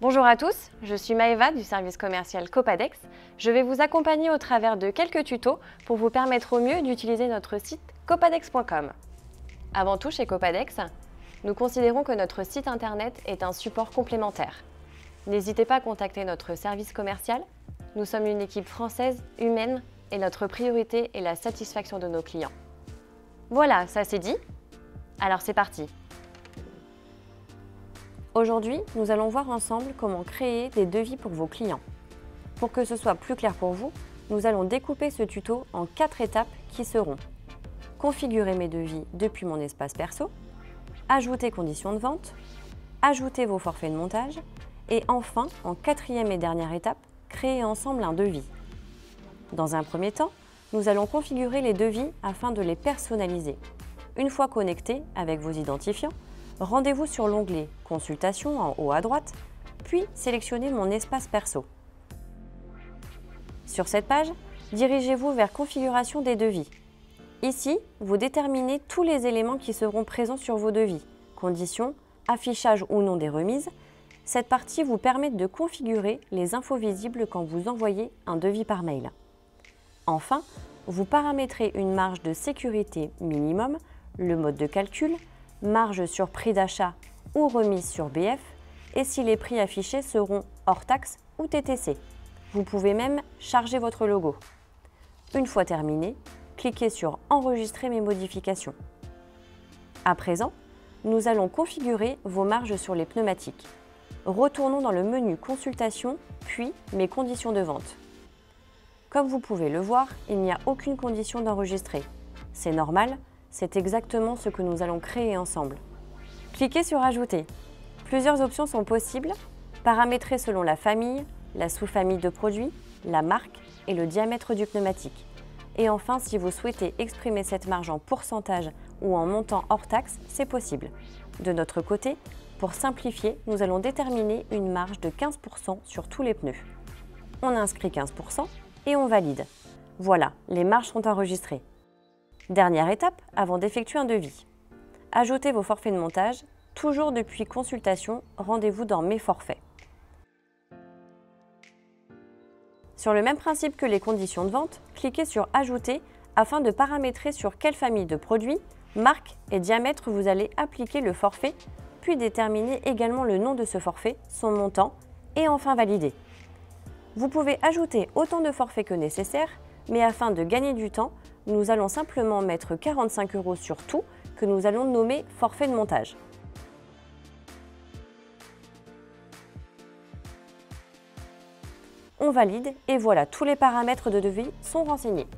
Bonjour à tous, je suis Maëva du service commercial Copadex. Je vais vous accompagner au travers de quelques tutos pour vous permettre au mieux d'utiliser notre site copadex.com. Avant tout, chez Copadex, nous considérons que notre site internet est un support complémentaire. N'hésitez pas à contacter notre service commercial. Nous sommes une équipe française, humaine, et notre priorité est la satisfaction de nos clients. Voilà, ça c'est dit. Alors c'est parti. Aujourd'hui, nous allons voir ensemble comment créer des devis pour vos clients. Pour que ce soit plus clair pour vous, nous allons découper ce tuto en 4 étapes qui seront: configurer mes devis depuis mon espace perso, ajouter conditions de vente, ajouter vos forfaits de montage et enfin, en 4e et dernière étape, créer ensemble un devis. Dans un premier temps, nous allons configurer les devis afin de les personnaliser. Une fois connectés avec vos identifiants, rendez-vous sur l'onglet « Consultation » en haut à droite, puis sélectionnez « Mon espace perso ». Sur cette page, dirigez-vous vers « Configuration des devis ». Ici, vous déterminez tous les éléments qui seront présents sur vos devis, conditions, affichage ou non des remises. Cette partie vous permet de configurer les infos visibles quand vous envoyez un devis par mail. Enfin, vous paramétrez une marge de sécurité minimum, le mode de calcul, marge sur prix d'achat ou remise sur BF, et si les prix affichés seront hors taxe ou TTC. Vous pouvez même charger votre logo. Une fois terminé, cliquez sur « Enregistrer mes modifications ». À présent, nous allons configurer vos marges sur les pneumatiques. Retournons dans le menu « Consultation » puis « Mes conditions de vente ». Comme vous pouvez le voir, il n'y a aucune condition d'enregistrer. C'est normal, c'est exactement ce que nous allons créer ensemble. Cliquez sur « Ajouter ». Plusieurs options sont possibles, paramétrées selon la famille, la sous-famille de produits, la marque et le diamètre du pneumatique. Et enfin, si vous souhaitez exprimer cette marge en pourcentage ou en montant hors taxe, c'est possible. De notre côté, pour simplifier, nous allons déterminer une marge de 15% sur tous les pneus. On inscrit 15% et on valide. Voilà, les marges sont enregistrées. Dernière étape avant d'effectuer un devis. Ajoutez vos forfaits de montage, toujours depuis consultation, rendez-vous dans Mes forfaits. Sur le même principe que les conditions de vente, cliquez sur Ajouter afin de paramétrer sur quelle famille de produits, marque et diamètre vous allez appliquer le forfait, puis déterminer également le nom de ce forfait, son montant et enfin valider. Vous pouvez ajouter autant de forfaits que nécessaire, mais afin de gagner du temps, nous allons simplement mettre 45 € sur tout que nous allons nommer forfait de montage. On valide et voilà, tous les paramètres de devis sont renseignés.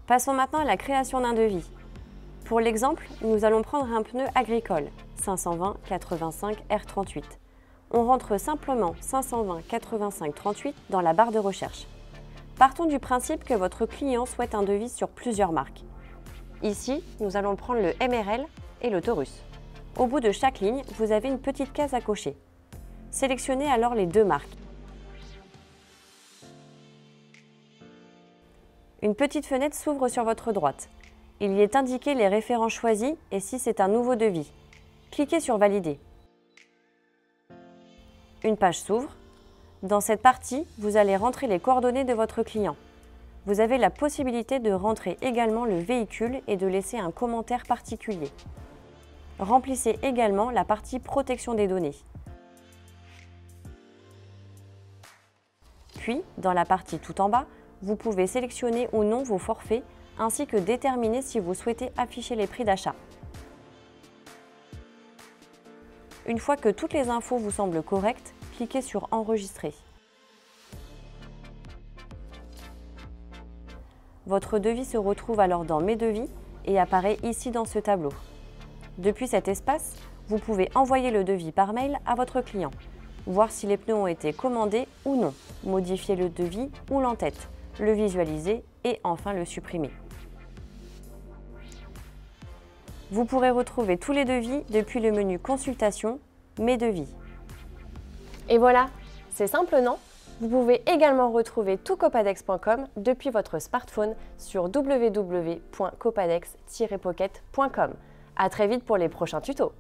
Passons maintenant à la création d'un devis. Pour l'exemple, nous allons prendre un pneu agricole 520-85 R38. On rentre simplement 520-85-38 dans la barre de recherche. Partons du principe que votre client souhaite un devis sur plusieurs marques. Ici, nous allons prendre le MRL et le Taurus. Au bout de chaque ligne, vous avez une petite case à cocher. Sélectionnez alors les deux marques. Une petite fenêtre s'ouvre sur votre droite. Il y est indiqué les références choisies et si c'est un nouveau devis. Cliquez sur « Valider ». Une page s'ouvre. Dans cette partie, vous allez rentrer les coordonnées de votre client. Vous avez la possibilité de rentrer également le véhicule et de laisser un commentaire particulier. Remplissez également la partie protection des données. Puis, dans la partie tout en bas, vous pouvez sélectionner ou non vos forfaits ainsi que déterminer si vous souhaitez afficher les prix d'achat. Une fois que toutes les infos vous semblent correctes, cliquez sur « Enregistrer ». Votre devis se retrouve alors dans « Mes devis » et apparaît ici dans ce tableau. Depuis cet espace, vous pouvez envoyer le devis par mail à votre client, voir si les pneus ont été commandés ou non, modifier le devis ou l'entête, le visualiser et enfin le supprimer. Vous pourrez retrouver tous les devis depuis le menu « Consultation », « Mes devis ». Et voilà, c'est simple, non? Vous pouvez également retrouver tout copadex.com depuis votre smartphone sur www.copadex-pocket.com. À très vite pour les prochains tutos.